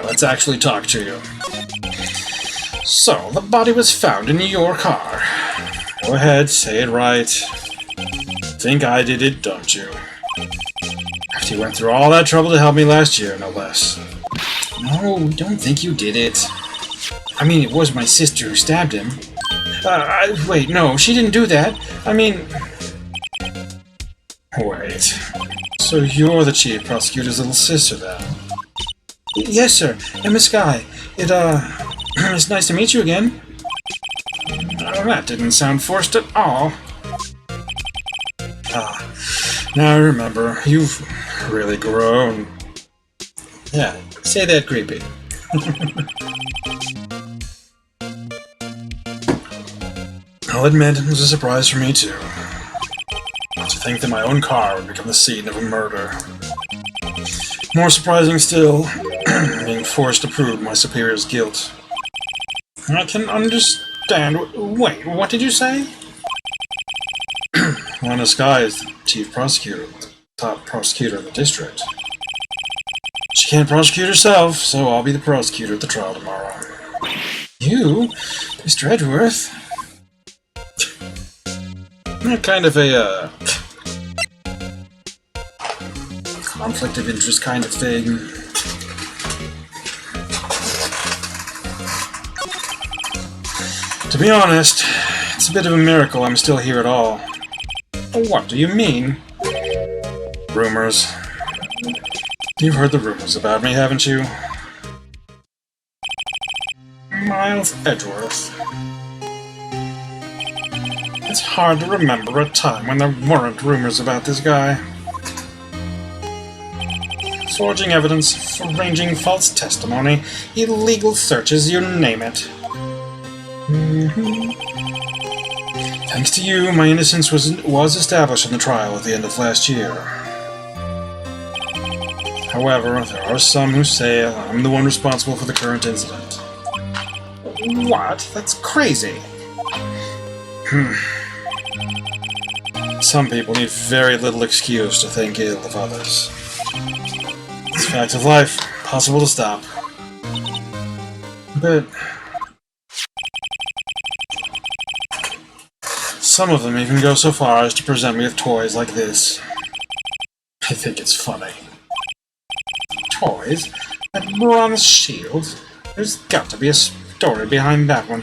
let's actually talk to you. So, the body was found in your car. Go ahead, say it right. Think I did it, don't you? After you went through all that trouble to help me last year, no less. No, don't think you did it. I mean, it was my sister who stabbed him. Wait, no, she didn't do that. I mean... Wait. So you're the chief prosecutor's little sister, then? Yes, sir. I'm Musky. It's nice to meet you again. That didn't sound forced at all. Now I remember. You've really grown. Yeah, say that creepy. I'll admit, it was a surprise for me, too. To think that my own car would become the scene of a murder. More surprising still, being forced to prove my superior's guilt. I can understand... Wait, what did you say? Well, Musky is the chief prosecutor, the top prosecutor of the district. She can't prosecute herself, so I'll be the prosecutor at the trial tomorrow. You? Mr. Edgeworth? Kind of a, conflict of interest kind of thing. To be honest, it's a bit of a miracle I'm still here at all. What do you mean? Rumors. You've heard the rumors about me, haven't you? Miles Edgeworth. It's hard to remember a time when there weren't rumors about this guy. Forging evidence, arranging false testimony, illegal searches, you name it. Thanks to you, my innocence was established in the trial at the end of last year. However, there are some who say I'm the one responsible for the current incident. What? That's crazy. Some people need very little excuse to think ill of others. It's a fact of life, possible to stop. But some of them even go so far as to present me with toys like this. I think it's funny. Toys? That bronze shield? There's got to be a story behind that one.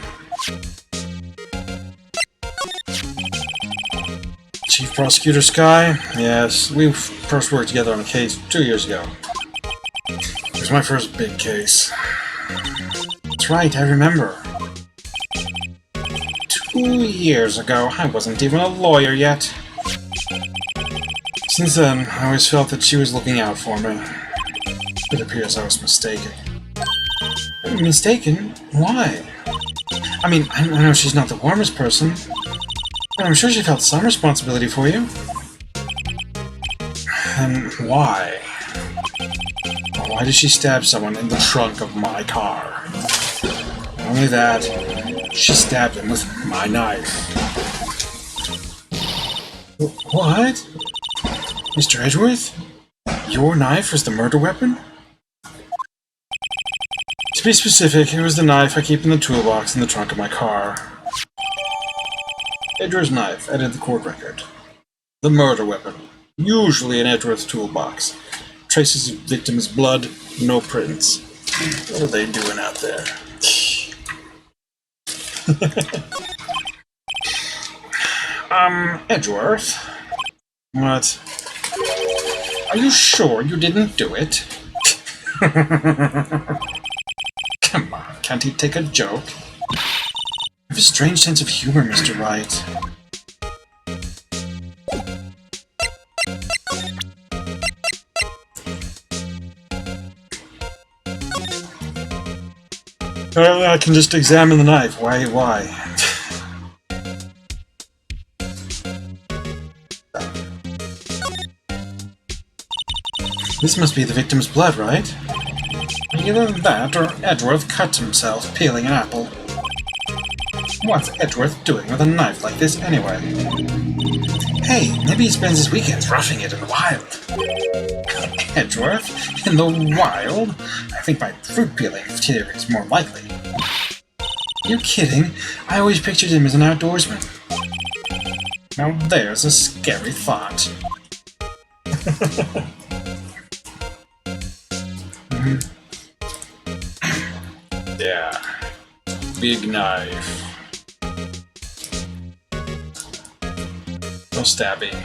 Chief Prosecutor Sky? Yes, we first worked together on a case 2 years ago. It was my first big case. That's right, I remember. 2 years ago, I wasn't even a lawyer yet. Since then, I always felt that she was looking out for me. It appears I was mistaken. Mistaken? Why? I mean, I know she's not the warmest person, but I'm sure she felt some responsibility for you. And why? Why did she stab someone in the trunk of my car? Not only that, she stabbed him with my knife. What? Mr. Edgeworth? Your knife was the murder weapon? To be specific, it was the knife I keep in the toolbox in the trunk of my car. Edgeworth's knife, added the court record. The murder weapon, usually in Edgeworth's toolbox. Traces of victim's blood, no prints. What are they doing out there? Edgeworth? What? Are you sure you didn't do it? Come on, can't he take a joke? You have a strange sense of humor, Mr. Wright. Well, I can just examine the knife. Why? This must be the victim's blood, right? Either that, or Edgeworth cut himself peeling an apple. What's Edgeworth doing with a knife like this, anyway? Hey, maybe he spends his weekends roughing it in the wild. Edgeworth? In the wild? I think my fruit peeling theory is more likely. You're kidding? I always pictured him as an outdoorsman. Now there's a scary thought. Yeah. Big knife. No stabbing.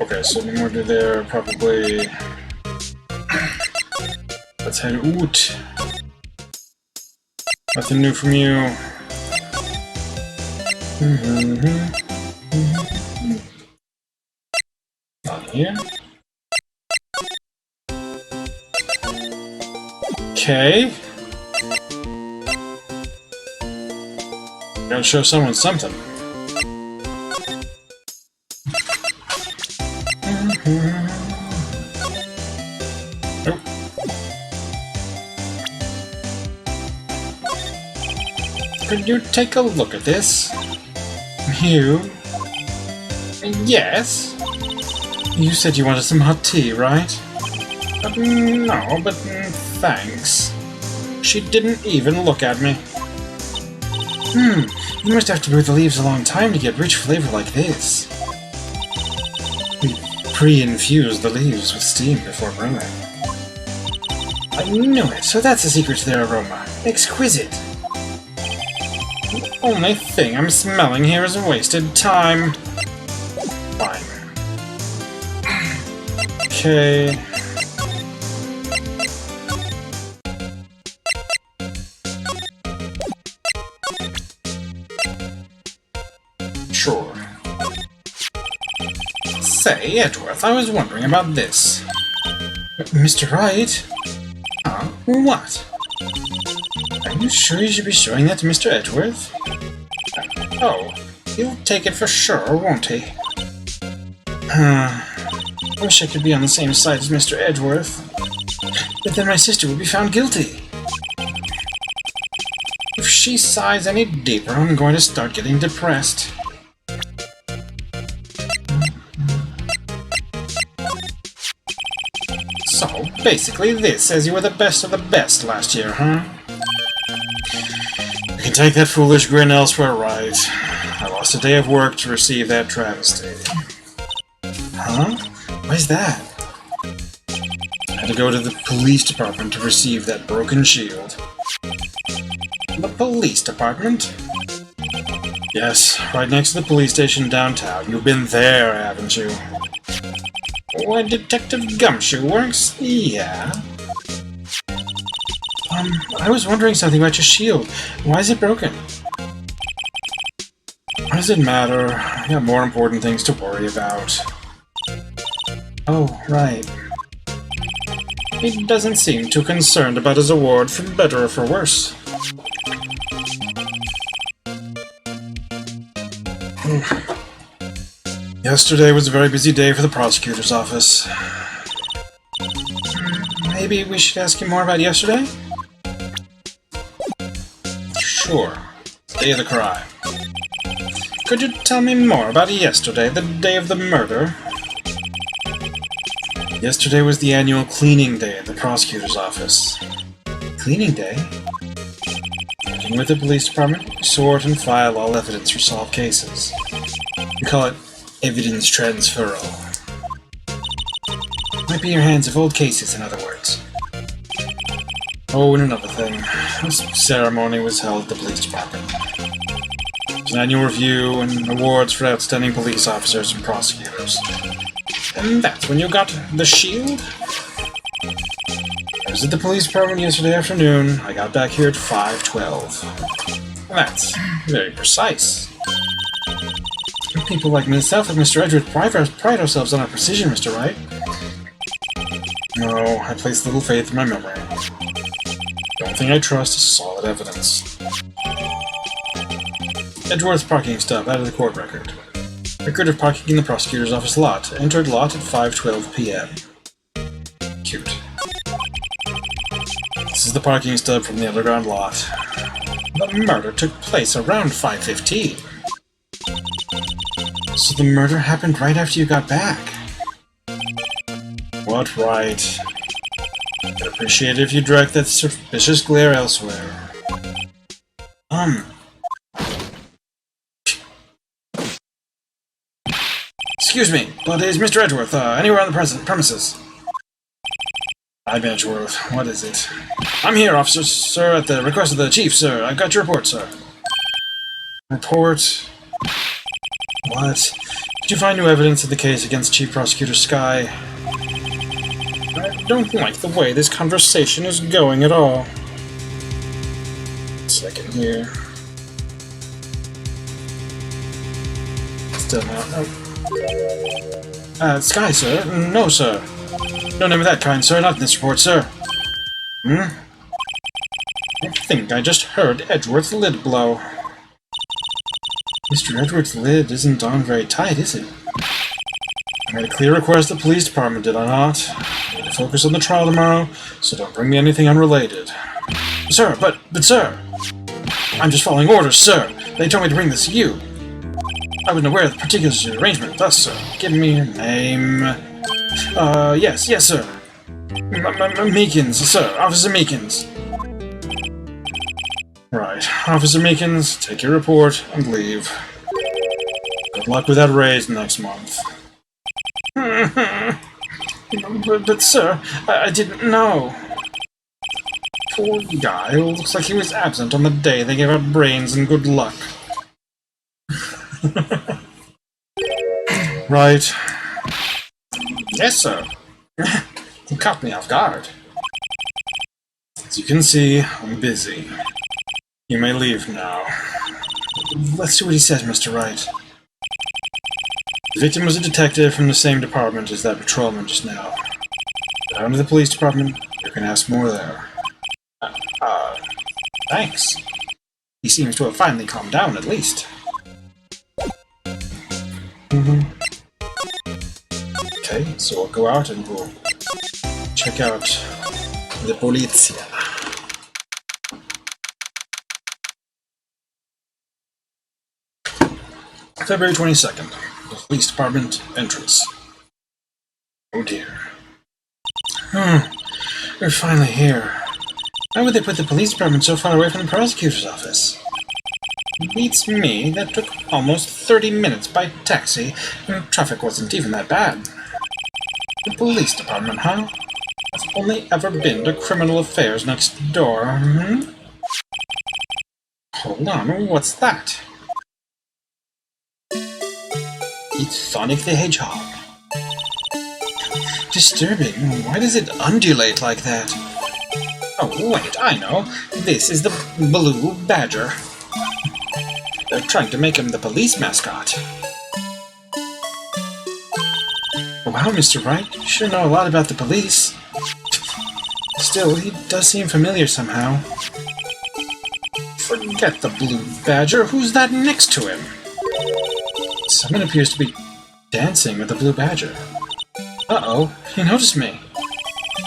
Okay, so no more to there, probably. Let's head out. Nothing new from you. Not here. Okay. Gotta show someone something. Nope. Could you take a look at this? You? Yes? You said you wanted some hot tea, right? No, but thanks. She didn't even look at me. You must have to brew the leaves a long time to get rich flavor like this. We pre-infuse the leaves with steam before brewing. I knew it, so that's the secret to their aroma. Exquisite. The only thing I'm smelling here is wasted time. Fine. Okay. Sure. Say, Edgeworth, I was wondering about this. Mr. Wright? Huh? What? Are you sure you should be showing that to Mr. Edgeworth? Oh, he'll take it for sure, won't he? Wish I could be on the same side as Mr. Edgeworth. But then my sister would be found guilty. If she sighs any deeper, I'm going to start getting depressed. So, basically this says you were the best of the best last year, huh? You can take that foolish grin elsewhere, right? I lost a day of work to receive that travesty. Huh? Why's that? I had to go to the police department to receive that broken shield. The police department? Yes, right next to the police station downtown. You've been there, haven't you? Why, Detective Gumshoe works? Yeah. I was wondering something about your shield. Why is it broken? Why does it matter? I got more important things to worry about. Oh, right. He doesn't seem too concerned about his award, for better or for worse. Yesterday was a very busy day for the prosecutor's office. Maybe we should ask him more about yesterday? Sure. Day of the crime. Could you tell me more about yesterday, the day of the murder? Yesterday was the annual cleaning day at the prosecutor's office. Cleaning day? Working with the police department, we sort and file all evidence for solved cases. We call it evidence transferal. Might be in your hands of old cases, in other words. Oh, and another thing. This ceremony was held at the police department. It was an annual review and awards for outstanding police officers and prosecutors. And that's when you got the shield? I was at the police department yesterday afternoon. I got back here at 5:12. That's very precise. People like myself and Mr. Edgeworth pride ourselves on our precision, Mr. Wright. No, I place little faith in my memory. The only thing I trust is solid evidence. Edgeworth's parking stop out of the court record. Record of parking in the prosecutor's office lot. Entered lot at 5:12 p.m. Cute. This is the parking stub from the underground lot. The murder took place around 5:15. So the murder happened right after you got back? What right? I'd appreciate it if you direct that suspicious glare elsewhere. Excuse me, but is Mr. Edgeworth, anywhere on the premises? I'm Edgeworth. What is it? I'm here, officer, sir, at the request of the chief, sir. I've got your report, sir. Report? What? Did you find new evidence in the case against Chief Prosecutor Skye? I don't like the way this conversation is going at all. Second here. Still not. Skye, sir? No, sir. No name of that kind, sir. Not in this report, sir. I think I just heard Edgeworth's lid blow. Mr. Edgeworth's lid isn't on very tight, is it? I made a clear request to the police department, did I not? I need to focus on the trial tomorrow, so don't bring me anything unrelated. Sir, but sir! I'm just following orders, sir! They told me to bring this to you. I wasn't aware of the particulars of the arrangement, thus, sir. Give me your name. Yes, sir. Meekins, sir. Officer Meekins. Right. Officer Meekins, take your report and leave. Good luck with that raise next month. but sir, I didn't know. Poor guy, who looks like he was absent on the day they gave out brains and good luck. Right. Yes, sir. You caught me off guard. As you can see, I'm busy. You may leave now. Let's do what he says, Mr. Wright. The victim was a detective from the same department as that patrolman just now. Go down to the police department. You can ask more there. Thanks. He seems to have finally calmed down, at least. Okay, so we'll go out and we'll check out the polizia. February 22nd, the police department entrance. Oh dear. We're finally here. Why would they put the police department so far away from the prosecutor's office? Beats me, that took almost 30 minutes by taxi, and traffic wasn't even that bad. The police department, huh? I've only ever been to criminal affairs next door, Hold on, what's that? It's Sonic the Hedgehog. Disturbing. Why does it undulate like that? Oh, wait, I know. This is the Blue Badger. They're trying to make him the police mascot. Wow, Mr. Wright, you sure know a lot about the police. Still, he does seem familiar somehow. Forget the Blue Badger. Who's that next to him? Someone appears to be dancing with the Blue Badger. Uh-oh, he noticed me.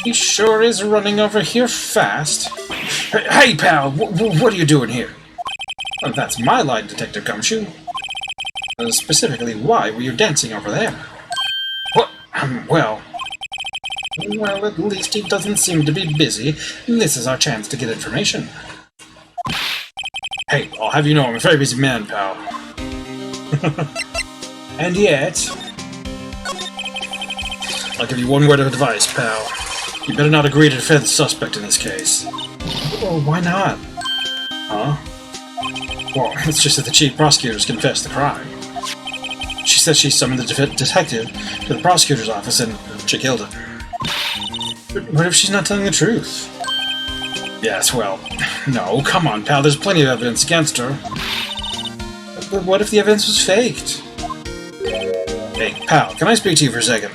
He sure is running over here fast. Hey, pal, what are you doing here? Well, that's my line, Detective Gumshoe. Specifically, why were you dancing over there? What? Well, at least he doesn't seem to be busy. This is our chance to get information. Hey, I'll have you know I'm a very busy man, pal. And yet... I'll give you one word of advice, pal. You better not agree to defend the suspect in this case. Well, why not? Huh? Well, it's just that the chief prosecutor's confessed the crime. She says she summoned the detective to the prosecutor's office and she killed him. But what if she's not telling the truth? Yes, well, no, come on, pal, there's plenty of evidence against her. But what if the evidence was faked? Hey, pal, can I speak to you for a second?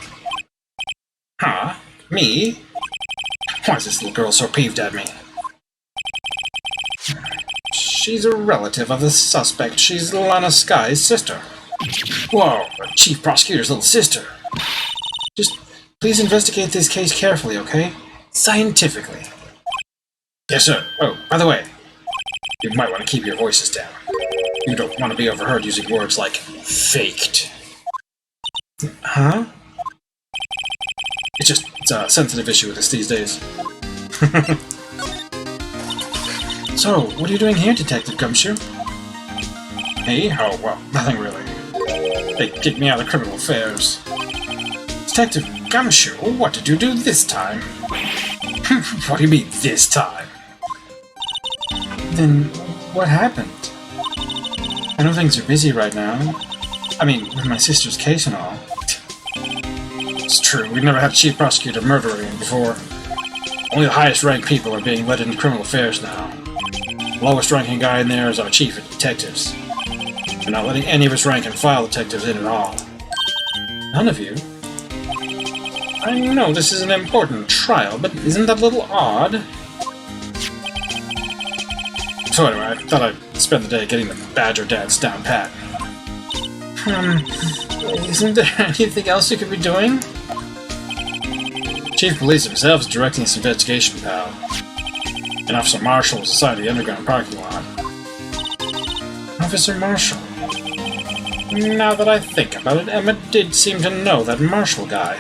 Huh? Me? Why is this little girl so peeved at me? She's a relative of the suspect. She's Lana Skye's sister. Whoa, Chief Prosecutor's little sister. Just please investigate this case carefully, okay? Scientifically. Yes, sir. Oh, by the way, You might want to keep your voices down. You don't want to be overheard using words like faked. Huh? It's a sensitive issue with us these days. So, what are you doing here, Detective Gumshoe? Me? Oh, well, nothing really. They kicked me out of criminal affairs. Detective Gumshoe, what did you do this time? What do you mean, this time? Then, what happened? I know things are busy right now. I mean, with my sister's case and all. It's true, we've never had a chief prosecutor murdering before. Only the highest-ranked people are being let into criminal affairs now. The lowest-ranking guy in there is our chief of detectives. We're not letting any of us rank-and-file detectives in at all. None of you? I know this is an important trial, but isn't that a little odd? So anyway, I thought I'd spend the day getting the Badger Dance down pat. Isn't there anything else you could be doing? Chief of Police himself is directing this investigation, pal. And Officer Marshall is assigned to the underground parking lot. Officer Marshall? Now that I think about it, Emma did seem to know that Marshall guy.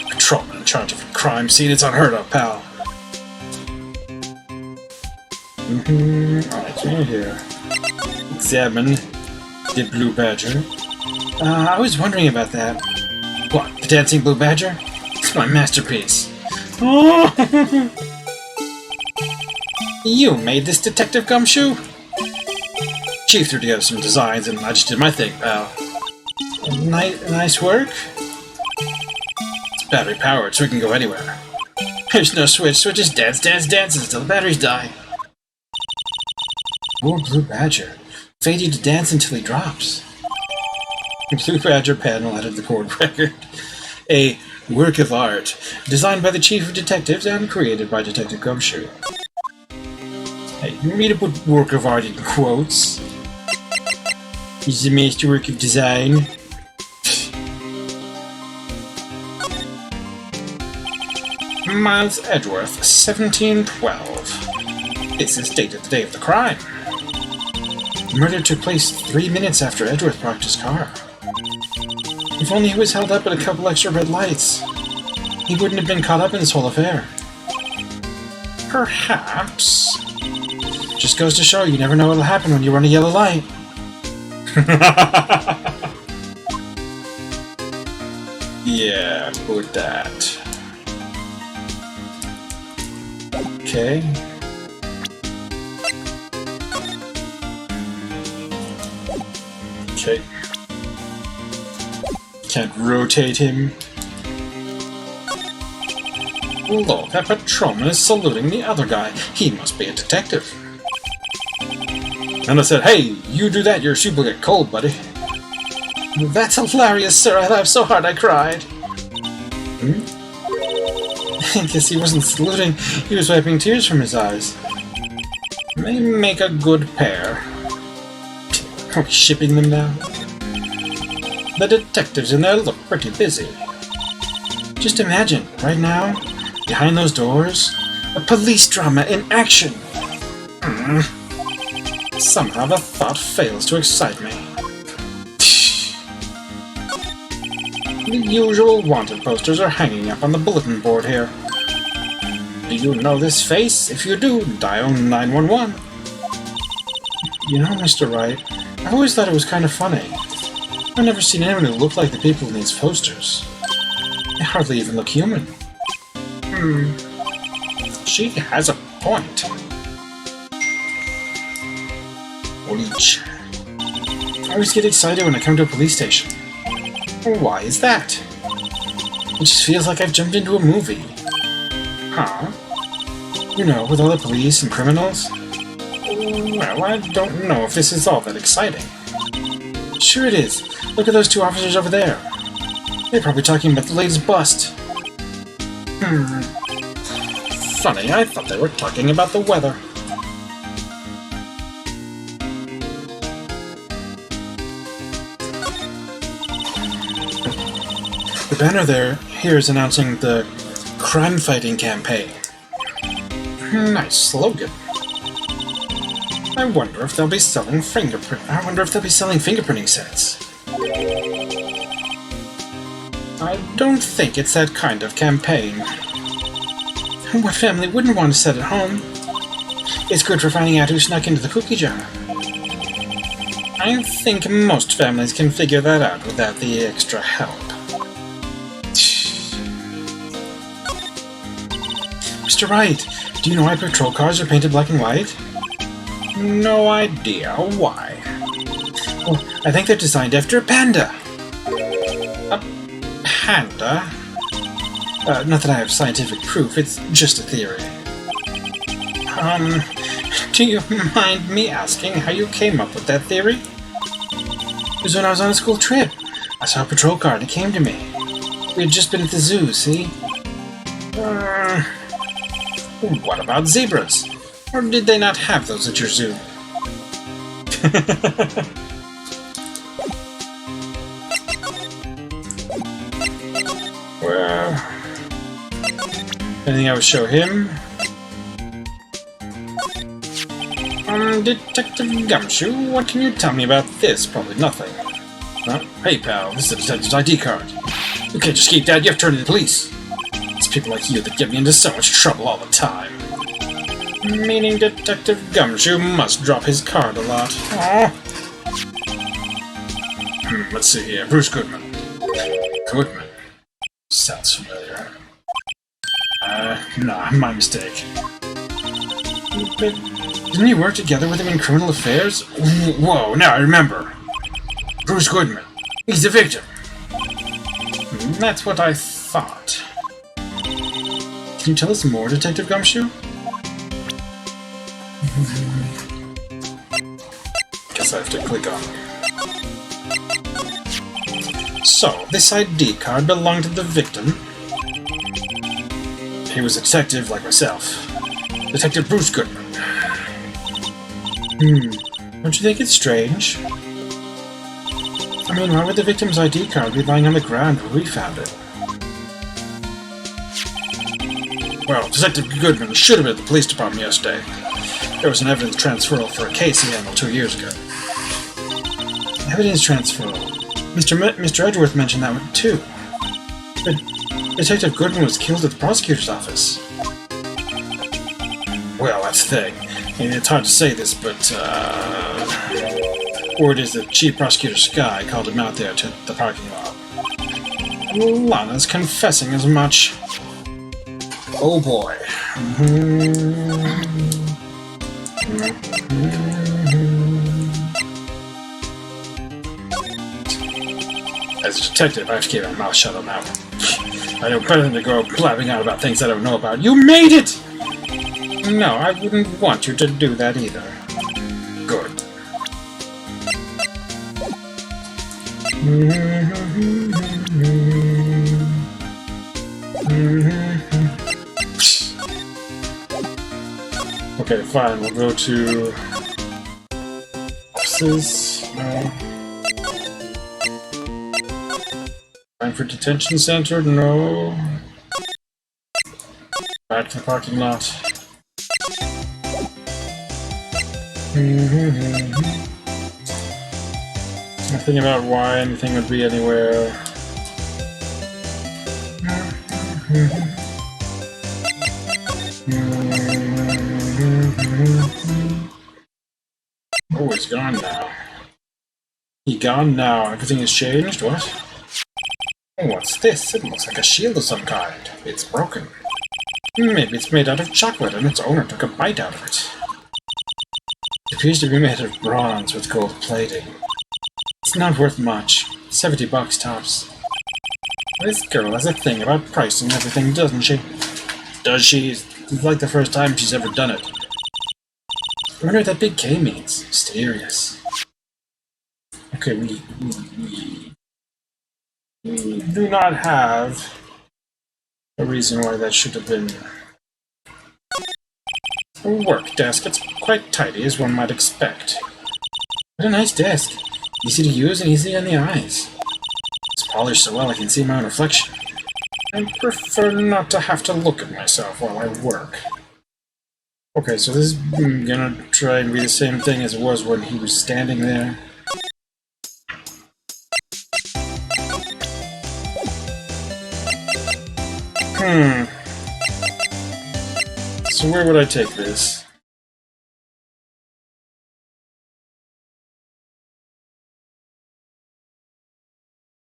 Patrolman in charge of a crime scene, it's unheard of, pal. Alright, so you're here. Examine the Blue Badger. I was wondering about that. What, the dancing Blue Badger? It's my masterpiece. You made this, Detective Gumshoe? Chief threw together some designs and I just did my thing, pal. Nice work? It's battery powered, so it can go anywhere. There's no switch, so it just dances until the batteries die. Poor Blue Badger. Fade to dance until he drops. The Blue Badger panel added the chord record. A work of art, designed by the Chief of Detectives and created by Detective Gumshoe. Hey, you need to put work of art in quotes. He's a masterwork of design. Miles Edgeworth, 1712. This is dated the day of the crime. The murder took place 3 minutes after Edgeworth parked his car. If only he was held up at a couple extra red lights, he wouldn't have been caught up in this whole affair. Perhaps. Just goes to show you never know what'll happen when you run a yellow light. Yeah, put that. Okay. Okay. Can't rotate him. Look, that patrolman is saluting the other guy. He must be a detective. And I said, hey, you do that, your soup will get cold, buddy. That's hilarious, sir. I laughed so hard I cried. I guess he wasn't saluting. He was wiping tears from his eyes. They make a good pair. Are we shipping them now? The detectives in there look pretty busy. Just imagine, right now, behind those doors, a police drama in action. Somehow the thought fails to excite me. The usual wanted posters are hanging up on the bulletin board here. Do you know this face? If you do, dial 911. You know, Mr. Wright, I always thought it was kind of funny. I've never seen anyone who looked like the people in these posters. They hardly even look human. She has a point. Bleach. I always get excited when I come to a police station. Why is that? It just feels like I've jumped into a movie. Huh? You know, with all the police and criminals? Well, I don't know if this is all that exciting. Sure it is. Look at those two officers over there. They're probably talking about the latest bust. Funny, I thought they were talking about the weather. The banner here is announcing the crime-fighting campaign. Nice slogan. I wonder if they'll be selling fingerprinting sets. I don't think it's that kind of campaign. What family wouldn't want to set at home? It's good for finding out who snuck into the cookie jar. I think most families can figure that out without the extra help. Mr. Wright, do you know why patrol cars are painted black and white? No idea. Why? Well, I think they're designed after a panda. A panda? Not that I have scientific proof, it's just a theory. Do you mind me asking how you came up with that theory? It was when I was on a school trip. I saw a patrol car and it came to me. We had just been at the zoo, see? What about zebras? Or did they not have those at your zoo? Well... anything I would show him? Detective Gumshoe, what can you tell me about this? Probably nothing. Huh? Hey pal, this is a detective's ID card. You can't just keep that, you have to turn to the police. It's people like you that get me into so much trouble all the time. Meaning Detective Gumshoe must drop his card a lot. Aww. Let's see here. Bruce Goodman. Goodman? Sounds familiar. Nah, my mistake. But didn't you work together with him in criminal affairs? Whoa, now I remember. Bruce Goodman. He's the victim. That's what I thought. Can you tell us more, Detective Gumshoe? Guess I have to click on it. So, this ID card belonged to the victim. He was a detective like myself. Detective Bruce Goodman. Don't you think it's strange? I mean, why would the victim's ID card be lying on the ground where we found it? Well, Detective Goodman should have been at the police department yesterday. There was an evidence transferal for a case he handled 2 years ago. Evidence transferal? Mr. Edgeworth mentioned that one too. But Detective Goodman was killed at the prosecutor's office. Well, that's the thing. I mean, it's hard to say this, but, word is that Chief Prosecutor Sky called him out there to the parking lot. Lana's confessing as much. Oh boy. As a detective, I have to keep my mouth shut on that one. I know better than to go blabbing out about things I don't know about. You made it! No, I wouldn't want you to do that either. Good. Okay, fine, we'll go to... offices. No. Time for detention center? No. Back to the parking lot. Nothing about why anything would be anywhere. Oh, he's gone now. He gone now. Everything has changed? What? Oh, what's this? It looks like a shield of some kind. It's broken. Maybe it's made out of chocolate and its owner took a bite out of it. It appears to be made of bronze with gold plating. It's not worth much. $70 tops. This girl has a thing about pricing everything, doesn't she? Does she? It's like the first time she's ever done it. I wonder what that big K means. Mysterious. Okay, we do not have a reason why that should have been a work desk. It's quite tidy, as one might expect. What a nice desk. Easy to use and easy on the eyes. It's polished so well I can see my own reflection. I prefer not to have to look at myself while I work. Okay, so this is gonna try and be the same thing as it was when he was standing there. So where would I take this?